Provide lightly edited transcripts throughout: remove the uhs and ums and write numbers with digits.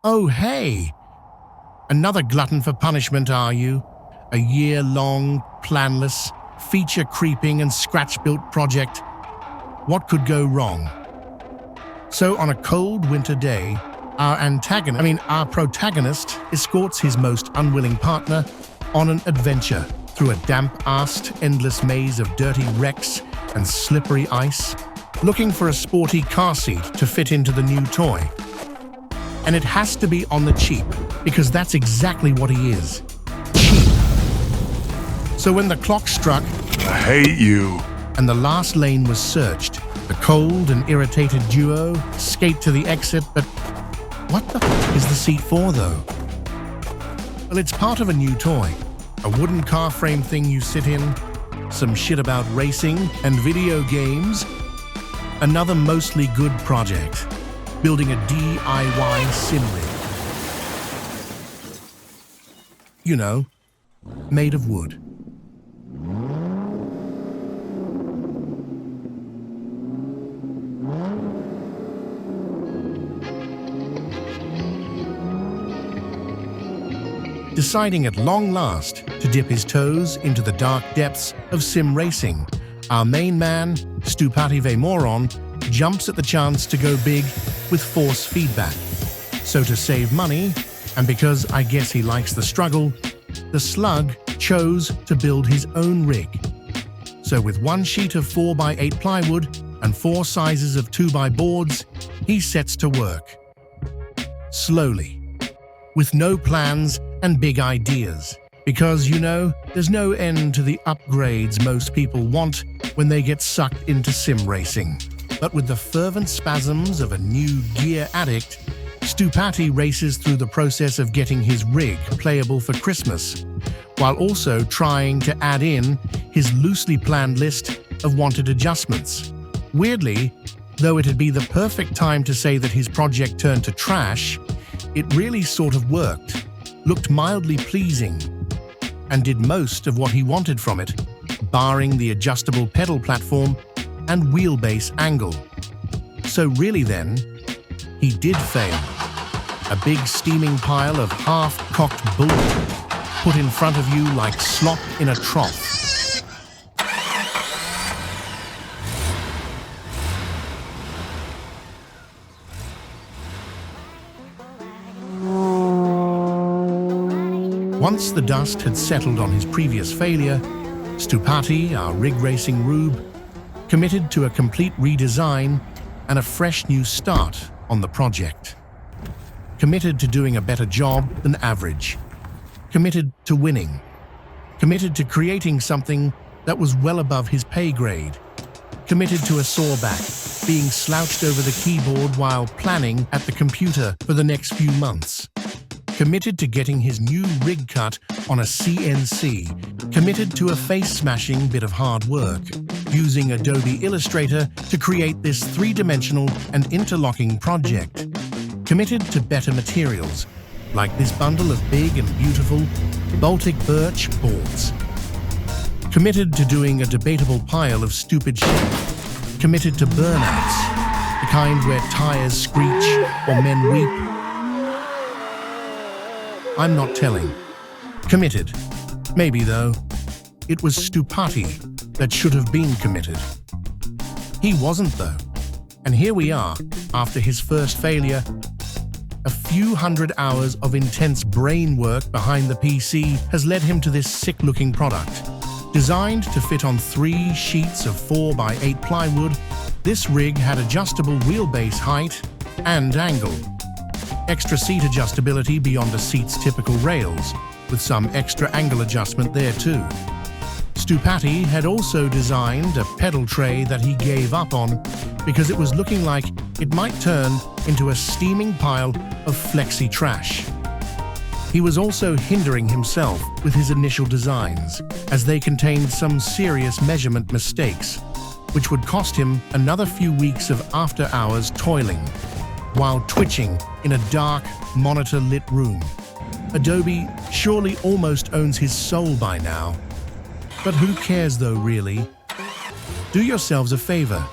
Oh, hey! Another glutton for punishment, are you? A year-long, planless, feature-creeping and scratch-built project. What could go wrong? So on a cold winter day, our protagonist escorts his most unwilling partner on an adventure through a damp-assed, endless maze of dirty wrecks and slippery ice, looking for a sporty car seat to fit into the new toy. And it has to be on the cheap, because that's exactly what he is. Cheap. So when the clock struck, I hate you, and the last lane was searched, the cold and irritated duo skate to the exit, but what the is the seat for, though? Well, it's part of a new toy. A wooden car frame thing you sit in, some shit about racing and video games. Another mostly good project, building a DIY sim rig. You know, made of wood. Deciding at long last to dip his toes into the dark depths of sim racing, our main man, Stupati Moron, jumps at the chance to go big with force feedback. So to save money, and because I guess he likes the struggle, the slug chose to build his own rig. So with one sheet of 4x8 plywood and 4 sizes of 2x boards, he sets to work. Slowly, with no plans and big ideas. Because, you know, there's no end to the upgrades most people want when they get sucked into sim racing. But with the fervent spasms of a new gear addict, Stupati races through the process of getting his rig playable for Christmas, while also trying to add in his loosely planned list of wanted adjustments. Weirdly, though it'd be the perfect time to say that his project turned to trash, it really sort of worked, looked mildly pleasing, and did most of what he wanted from it, barring the adjustable pedal platform and wheelbase angle. So really then, he did fail. A big steaming pile of half-cocked bull put in front of you like slop in a trough. Once the dust had settled on his previous failure, Stupati, our rig racing rube, committed to a complete redesign and a fresh new start on the project. Committed to doing a better job than average. Committed to winning. Committed to creating something that was well above his pay grade. Committed to a sore back, being slouched over the keyboard while planning at the computer for the next few months. Committed to getting his new rig cut on a CNC, committed to a face-smashing bit of hard work, using Adobe Illustrator to create this 3-dimensional and interlocking project, committed to better materials, like this bundle of big and beautiful Baltic birch boards, committed to doing a debatable pile of stupid shit, committed to burnouts, the kind where tires screech or men weep. I'm not telling. Committed. Maybe, though. It was Stupati that should have been committed. He wasn't, though. And here we are, after his first failure. A few hundred hours of intense brain work behind the PC has led him to this sick-looking product. Designed to fit on 3 sheets of 4x8 plywood, this rig had adjustable wheelbase height and angle. Extra seat adjustability beyond a seat's typical rails, with some extra angle adjustment there too. Stupati had also designed a pedal tray that he gave up on because it was looking like it might turn into a steaming pile of flexi trash. He was also hindering himself with his initial designs, as they contained some serious measurement mistakes, which would cost him another few weeks of after-hours toiling, while twitching in a dark, monitor-lit room. Adobe surely almost owns his soul by now. But who cares though, really? Do yourselves a favor.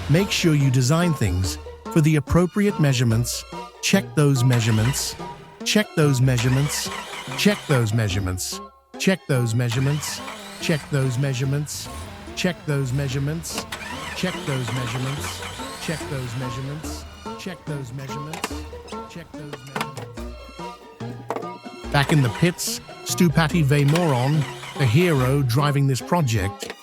Make sure you design things for the appropriate measurements Check those measurements. Check those measurements. Check those measurements. Check those measurements. Check those measurements. Check those measurements. Check those measurements. Check those measurements. Check those measurements. Check those measurements. Back in the pits, Stupati Vemoron, the hero driving this project,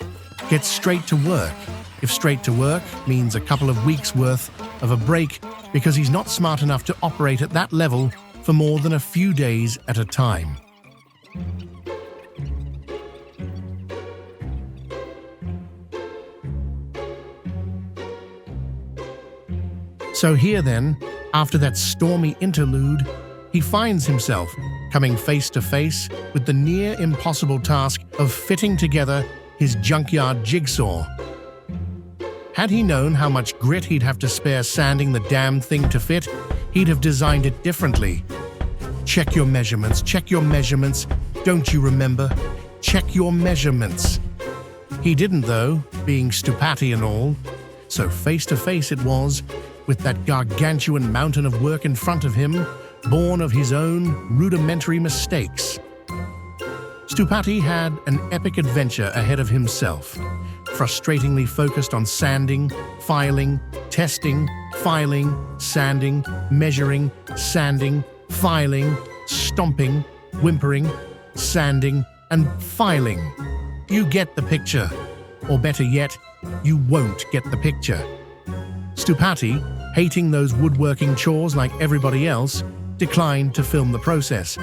gets straight to work. If straight to work means a couple of weeks' worth of a break because he's not smart enough to operate at that level for more than a few days at a time. So here then, after that stormy interlude, he finds himself coming face to face with the near impossible task of fitting together his junkyard jigsaw. Had he known how much grit he'd have to spare sanding the damn thing to fit, he'd have designed it differently. Check your measurements, check your measurements. Don't you remember? Check your measurements. He didn't though, being Stupati and all. So face to face it was, with that gargantuan mountain of work in front of him, born of his own rudimentary mistakes. Stupati had an epic adventure ahead of himself, frustratingly focused on sanding, filing, testing, filing, sanding, measuring, sanding, filing, stomping, whimpering, sanding, and filing. You get the picture. Or better yet, you won't get the picture. Stupati, hating those woodworking chores like everybody else, declined to film the process,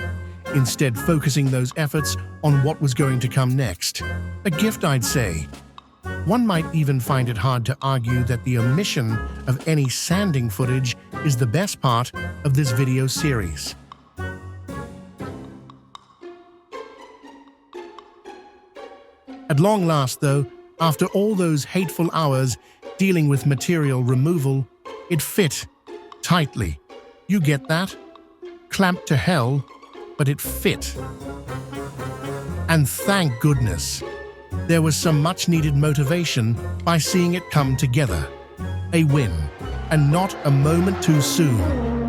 instead focusing those efforts on what was going to come next. A gift, I'd say. One might even find it hard to argue that the omission of any sanding footage is the best part of this video series. At long last, though, after all those hateful hours dealing with material removal, it fit tightly. You get that? Clamped to hell, but it fit. And thank goodness, there was some much-needed motivation by seeing it come together. A win, and not a moment too soon,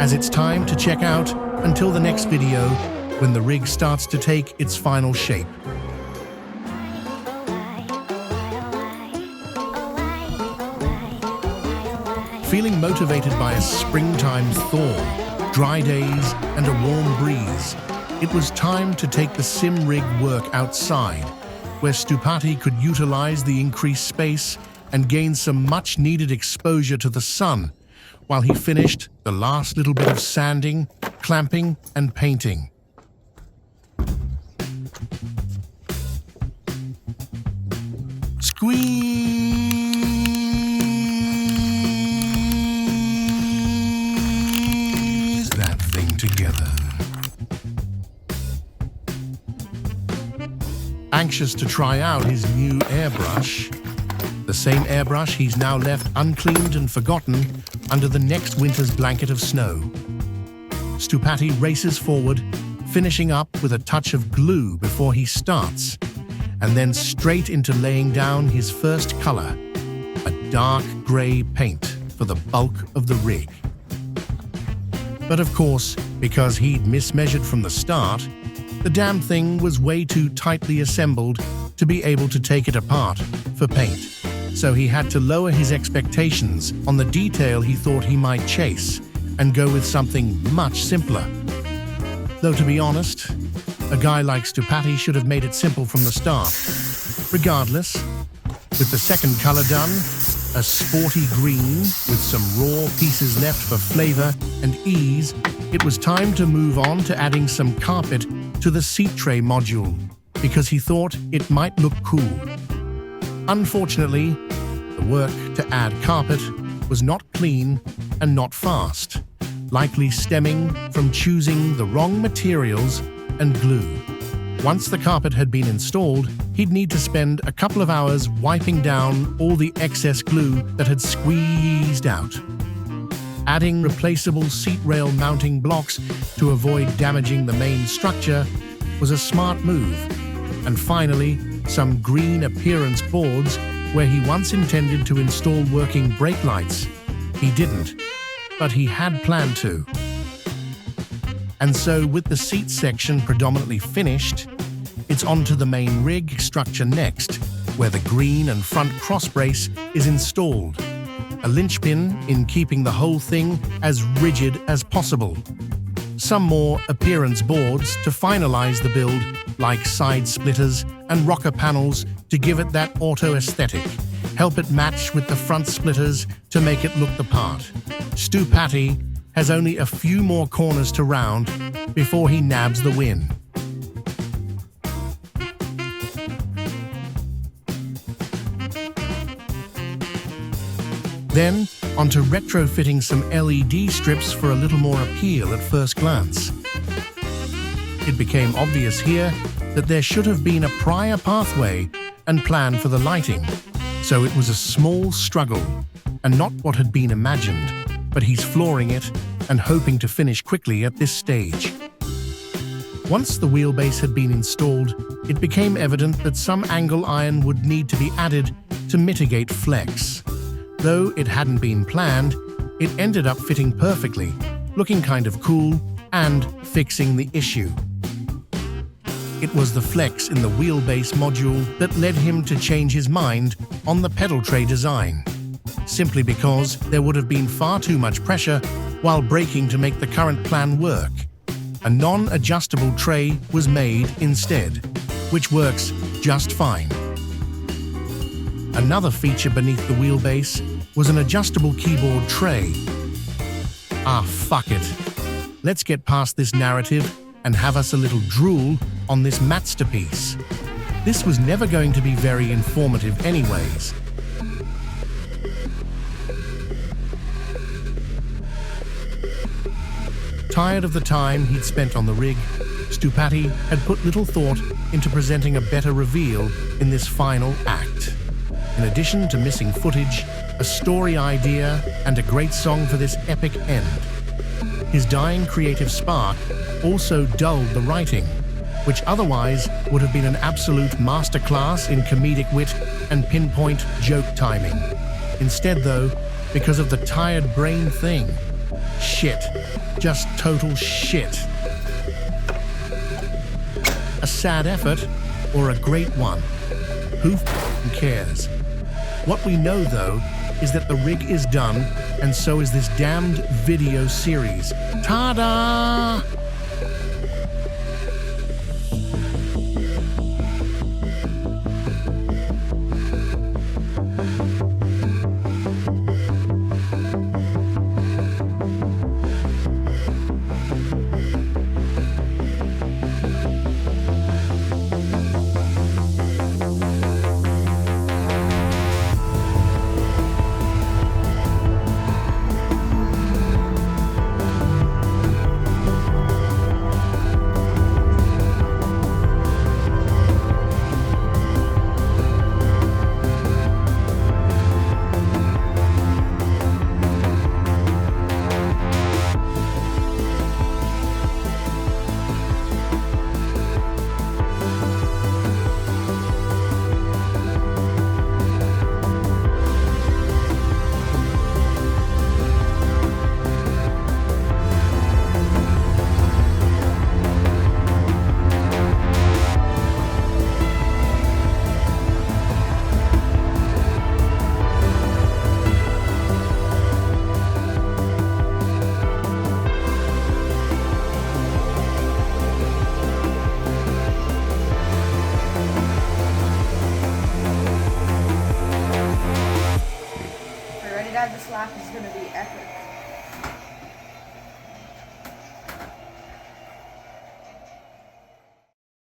as it's time to check out until the next video when the rig starts to take its final shape. Feeling motivated by a springtime thaw, dry days, and a warm breeze, it was time to take the sim rig work outside, where Stupati could utilize the increased space and gain some much-needed exposure to the sun, while he finished the last little bit of sanding, clamping, and painting. Squeeze that thing together. Anxious to try out his new airbrush, the same airbrush he's now left uncleaned and forgotten under the next winter's blanket of snow. Stupati races forward, finishing up with a touch of glue before he starts, and then straight into laying down his first color, a dark gray paint for the bulk of the rig. But of course, because he'd mismeasured from the start, the damn thing was way too tightly assembled to be able to take it apart for paint. So he had to lower his expectations on the detail he thought he might chase and go with something much simpler. Though to be honest, a guy like Stupati should have made it simple from the start. Regardless, with the second color done, a sporty green with some raw pieces left for flavor and ease, it was time to move on to adding some carpet to the seat tray module, because he thought it might look cool. Unfortunately, the work to add carpet was not clean and not fast, likely stemming from choosing the wrong materials and glue. Once the carpet had been installed, he'd need to spend a couple of hours wiping down all the excess glue that had squeezed out. Adding replaceable seat rail mounting blocks to avoid damaging the main structure was a smart move. And finally, some green appearance boards where he once intended to install working brake lights. He didn't, but he had planned to. And so, with the seat section predominantly finished, it's onto the main rig structure next, where the green and front cross brace is installed, a linchpin in keeping the whole thing as rigid as possible. Some more appearance boards to finalize the build, like side splitters and rocker panels to give it that auto aesthetic, help it match with the front splitters to make it look the part. Stu Patty has only a few more corners to round before he nabs the win. Then, onto retrofitting some LED strips for a little more appeal at first glance. It became obvious here that there should have been a prior pathway and plan for the lighting, so it was a small struggle, and not what had been imagined, but he's flooring it and hoping to finish quickly at this stage. Once the wheelbase had been installed, it became evident that some angle iron would need to be added to mitigate flex. Though it hadn't been planned, it ended up fitting perfectly, looking kind of cool and fixing the issue. It was the flex in the wheelbase module that led him to change his mind on the pedal tray design, simply because there would have been far too much pressure while braking to make the current plan work. A non-adjustable tray was made instead, which works just fine. Another feature beneath the wheelbase was an adjustable keyboard tray. Fuck it. Let's get past this narrative and have us a little drool on this masterpiece. This was never going to be very informative anyways. Tired of the time he'd spent on the rig, Stu Patty had put little thought into presenting a better reveal in this final act. In addition to missing footage, a story idea, and a great song for this epic end, his dying creative spark also dulled the writing, which otherwise would have been an absolute masterclass in comedic wit and pinpoint joke timing. Instead, though, because of the tired brain thing, shit. Just total shit. A sad effort or a great one? Who cares? What we know, though, is that the rig is done, and so is this damned video series. Ta-da! This lap is going to be epic.